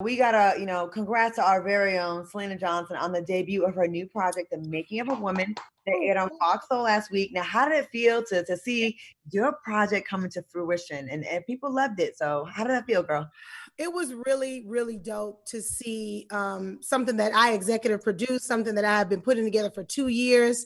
We gotta, congrats to our very own Selena Johnson on the debut of her new project, The Making of a Woman, that aired on Fox Soul last week. Now, how did it feel to see your project coming to fruition? And people loved it. So how did that feel, girl? It was really, really dope to see something that I executive produced, something that I have been putting together for 2 years,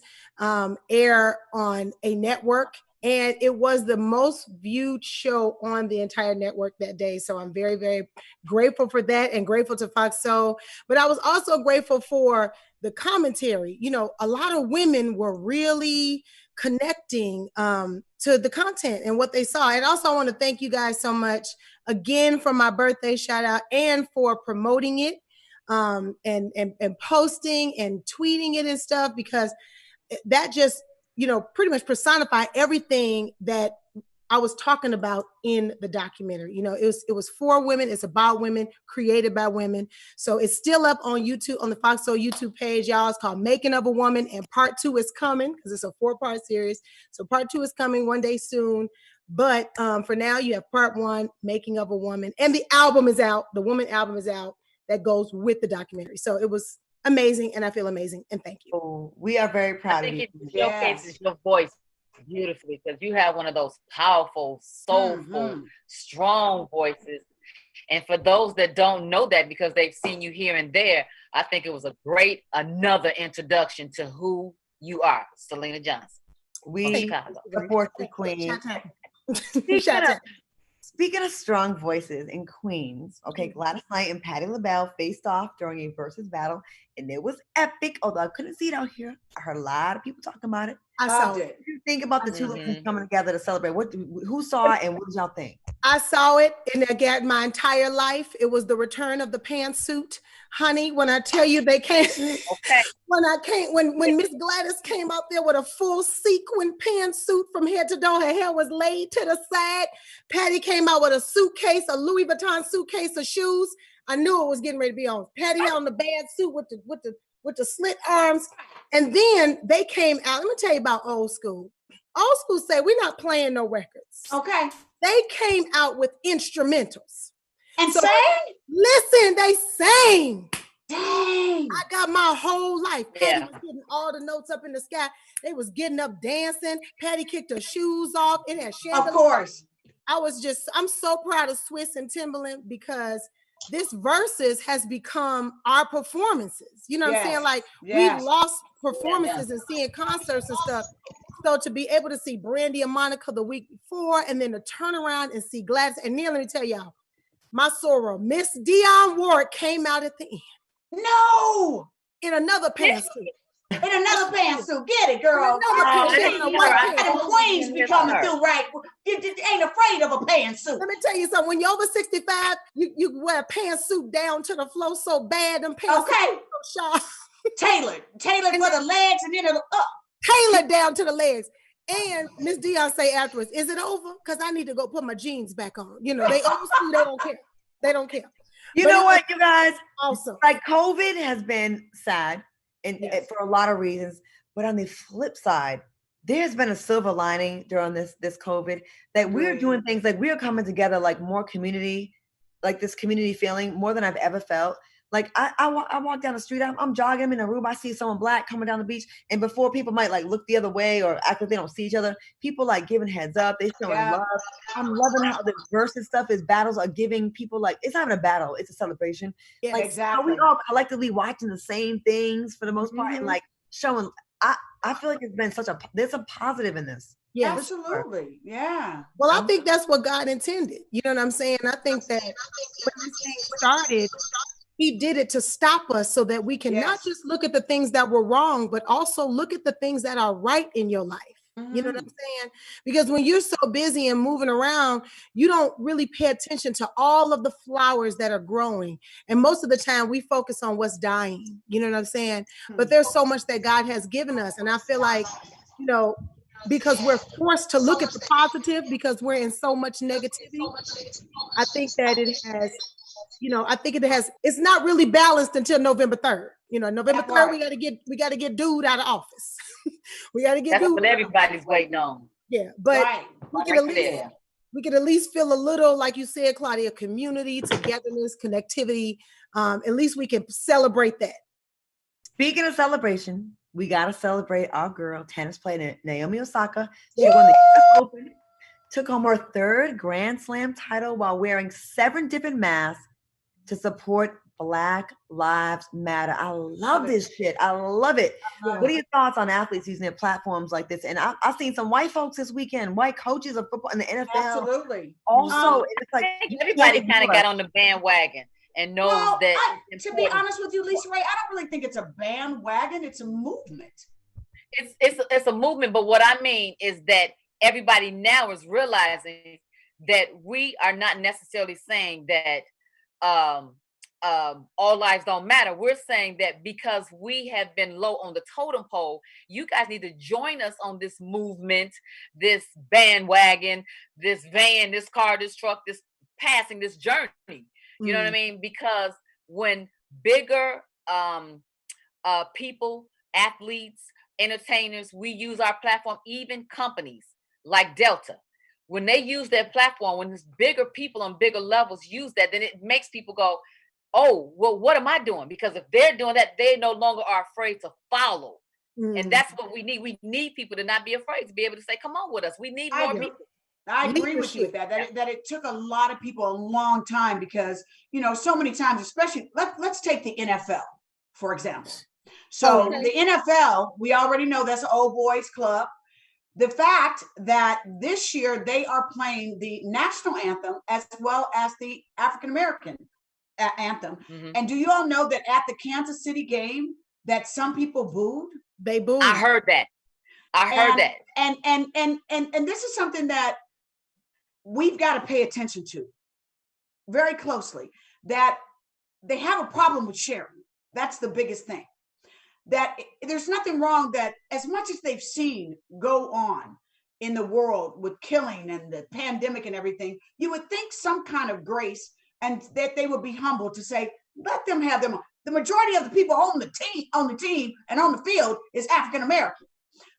air on a network. And it was the most viewed show on the entire network that day. So I'm very, very grateful for that and grateful to Fox Soul. But I was also grateful for the commentary. A lot of women were really connecting to the content and what they saw. And also I want to thank you guys so much again for my birthday shout out and for promoting it and posting and tweeting it and stuff, because that just pretty much personify everything that I was talking about in the documentary. It was for women. It's about women, created by women. So it's still up on YouTube, on the Fox Soul YouTube page, y'all. It's called Making of a Woman, and part 2 is coming because it's a 4-part series. So part 2 is coming one day soon. But for now, you have part 1, Making of a Woman, and the album is out. The Woman album is out that goes with the documentary. So it was amazing, and I feel amazing, and thank you. Oh, we are very proud of you. I think it showcases your voice beautifully, because you have one of those powerful, soulful, strong voices. And for those that don't know that because they've seen you here and there, I think it was another introduction to who you are, Selena Johnson. We support the queen. Speaking of strong voices in Queens, okay, Gladys Knight and Patti LaBelle faced off during a versus battle, and it was epic. Although I couldn't see it out here, I heard a lot of people talking about it. I saw it. What do you think about the two ladies coming together to celebrate? Who saw it, and what did y'all think? I saw it, and again, my entire life, it was the return of the pantsuit. Honey, when I tell you they came, when Miss Gladys came out there with a full sequin pantsuit from head to toe, her hair was laid to the side. Patti came out with a suitcase, a Louis Vuitton suitcase of shoes. I knew it was getting ready to be on. Patti had on the bad suit with the slit arms, and then they came out. Let me tell you about old school. Old school said, we're not playing no records. Okay. They came out with instrumentals. And sang? Listen, they sang. Dang. I got my whole life. Patti was getting all the notes up in the sky. They was getting up dancing. Patti kicked her shoes off. It had chandeliers. Of course. I'm so proud of Swiss and Timbaland, because this versus has become our performances. You know what I'm saying? Like, we've lost performances and seeing concerts and stuff. So to be able to see Brandy and Monica the week before, and then to turn around and see Gladys, and then let me tell y'all, my soror, Miss Dionne Ward, came out at the end. No! In another pantsuit. In another pantsuit. Get it, girl. Queens be coming through, right? You ain't afraid of a pantsuit. Let me tell you something. When you're over 65, you wear a pantsuit down to the floor so bad, them pantsuits so sharp. Tailored for the legs, and then it'll up. Tailored down to the legs. And Miss Dionne say afterwards, is it over? Because I need to go put my jeans back on. They old school, they don't care. They don't care. You know what, you guys? Awesome. Like, COVID has been sad and for a lot of reasons. But on the flip side, there's been a silver lining during this COVID, that we're doing things like we're coming together, like more community, like this community feeling more than I've ever felt. Like I walk down the street, I'm jogging, I'm in a room, I see someone Black coming down the beach, and before people might like look the other way or act like they don't see each other, people like giving heads up, they showing love. I'm loving how the versus stuff is battles are giving people, like, it's not even a battle, it's a celebration. Yeah, like, exactly. Are we all collectively watching the same things for the most part, and like showing? I feel like there's a positive in this. Yeah, absolutely. Yeah. Well, I think that's what God intended. You know what I'm saying? I think that when this thing started, He did it to stop us so that we can not just look at the things that were wrong, but also look at the things that are right in your life. You know what I'm saying? Because when you're so busy and moving around, you don't really pay attention to all of the flowers that are growing. And most of the time we focus on what's dying. You know what I'm saying? But there's so much that God has given us. And I feel like, because we're forced to look at the positive because we're in so much negativity, I think that it has, it's not really balanced until November 3rd. November 3rd, we got to get dude out of office. We got to get That's dude. what everybody's waiting on. Yeah, but we can at least we could at least feel a little, like you said, Claudia, community, togetherness, connectivity. At least we can celebrate that. Speaking of celebration, we got to celebrate our girl, tennis player Naomi Osaka. She won the US Open, took home her 3rd Grand Slam title while wearing 7 different masks to support Black Lives Matter. I love this shit. I love it. What are your thoughts on athletes using their platforms like this? And I've seen some white folks this weekend, white coaches of football in the NFL. Absolutely. Also, it's like everybody kind of got on the bandwagon and knows that. To be honest with you, Lisa Ray, I don't really think it's a bandwagon. It's a movement. It's a movement, but what I mean is that everybody now is realizing that we are not necessarily saying that all lives don't matter. We're saying that because we have been low on the totem pole, you guys need to join us on this movement, this bandwagon, this van, this car, this truck, this passing, this journey. You know what I mean? Because when bigger people, athletes, entertainers, we use our platform, even companies like Delta, when they use their platform, when there's bigger people on bigger levels use that, then it makes people go, oh, well, what am I doing? Because if they're doing that, they no longer are afraid to follow. And that's what we need. We need people to not be afraid, to be able to say, come on with us. We need more people. I agree with you with that. That it took a lot of people a long time because, so many times, especially, let's take the NFL, for example. So the NFL, we already know that's an old boys club. The fact that this year they are playing the national anthem as well as the African-American anthem. And do you all know that at the Kansas City game that some people booed? They booed. I heard that. And this is something that we've got to pay attention to very closely, that they have a problem with sharing. That's the biggest thing. That there's nothing wrong that as much as they've seen go on in the world with killing and the pandemic and everything, you would think some kind of grace and that they would be humble to say, let them have them. The majority of the people on the team and on the field is African-American.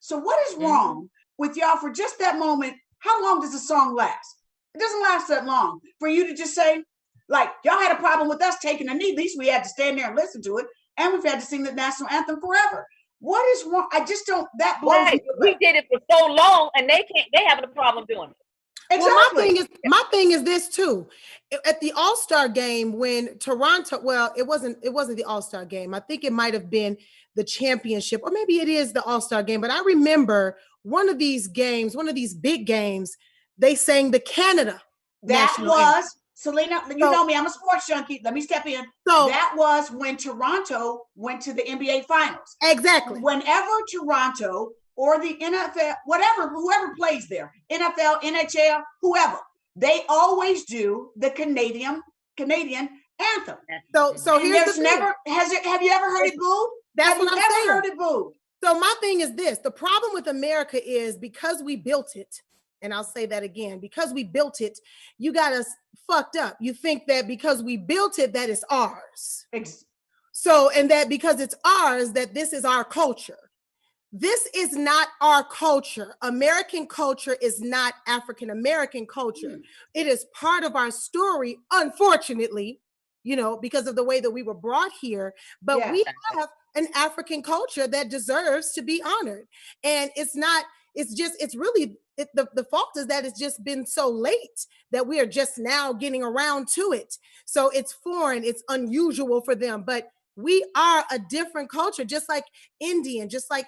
So what is wrong with y'all for just that moment? How long does a song last? It doesn't last that long for you to just say, like, y'all had a problem with us taking a knee. At least we had to stand there and listen to it. And we've had to sing the national anthem forever. What is wrong? I just don't, that blows me away. We did it for so long and they having a problem doing it. Exactly. Well, my thing is this too. At the All-Star game when Toronto, it wasn't the All-Star game. I think it might have been the championship, or maybe it is the All-Star game. But I remember one of these games, one of these big games, they sang the Canada. That was, Selena, you know me, I'm a sports junkie. Let me step in. So that was when Toronto went to the NBA Finals. Exactly. Whenever Toronto or the NFL, whoever plays there, NFL, NHL, whoever, they always do the Canadian anthem. So here's the never thing. Have you ever heard it booed? That's what I'm saying. Heard it booed? So my thing is this: the problem with America is because we built it. And I'll say that again, because we built it, you got us fucked up. You think that because we built it, that it's ours. So, and that because it's ours, that this is our culture. This is not our culture. American culture is not African-American culture. It is part of our story, unfortunately, because of the way that we were brought here. But we have an African culture that deserves to be honored. And the fault is that it's just been so late that we are just now getting around to it. So it's foreign, it's unusual for them, but we are a different culture, just like Indian, just like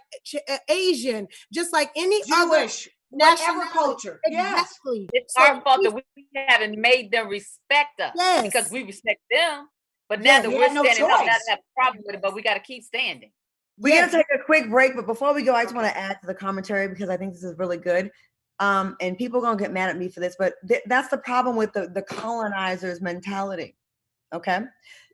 Asian, just like any Jewish, whatever culture. Exactly. It's our fault that we haven't made them respect us because we respect them. But now that we're standing up, now they have a problem with it, but we got to keep standing. We're going to take a quick break, but before we go, I just want to add to the commentary because I think this is really good. And people are going to get mad at me for this, but that's the problem with the colonizers' mentality. Okay.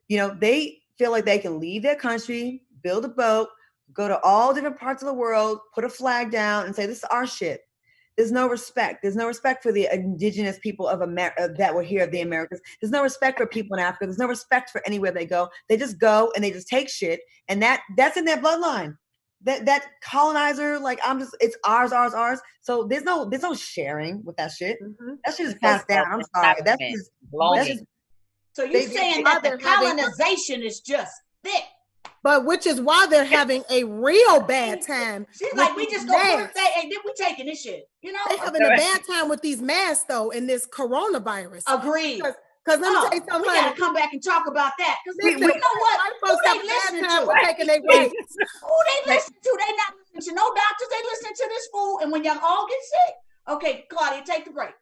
They feel like they can leave their country, build a boat, go to all different parts of the world, put a flag down and say, this is our shit. There's no respect. There's no respect for the indigenous people of America that were here, the Americans. There's no respect for people in Africa. There's no respect for anywhere they go. They just go and they just take shit. And that's in their bloodline. that colonizer, like it's ours. So there's no sharing with that shit. That shit is passed down. I'm sorry. That's just so you're saying that the colonization is just thick. But which is why they're having a real bad time. She's like, we just gonna put that, and then we taking this shit. You know, they're having a bad time with these masks though, and this coronavirus. Agreed. Because let me tell you something. We gotta come back and talk about that. Because you know what? Who they listening to? Taking their rights. Who they listen to? They not listening to no doctors. They listening to this fool. And when y'all all get sick, okay, Claudia, take the break.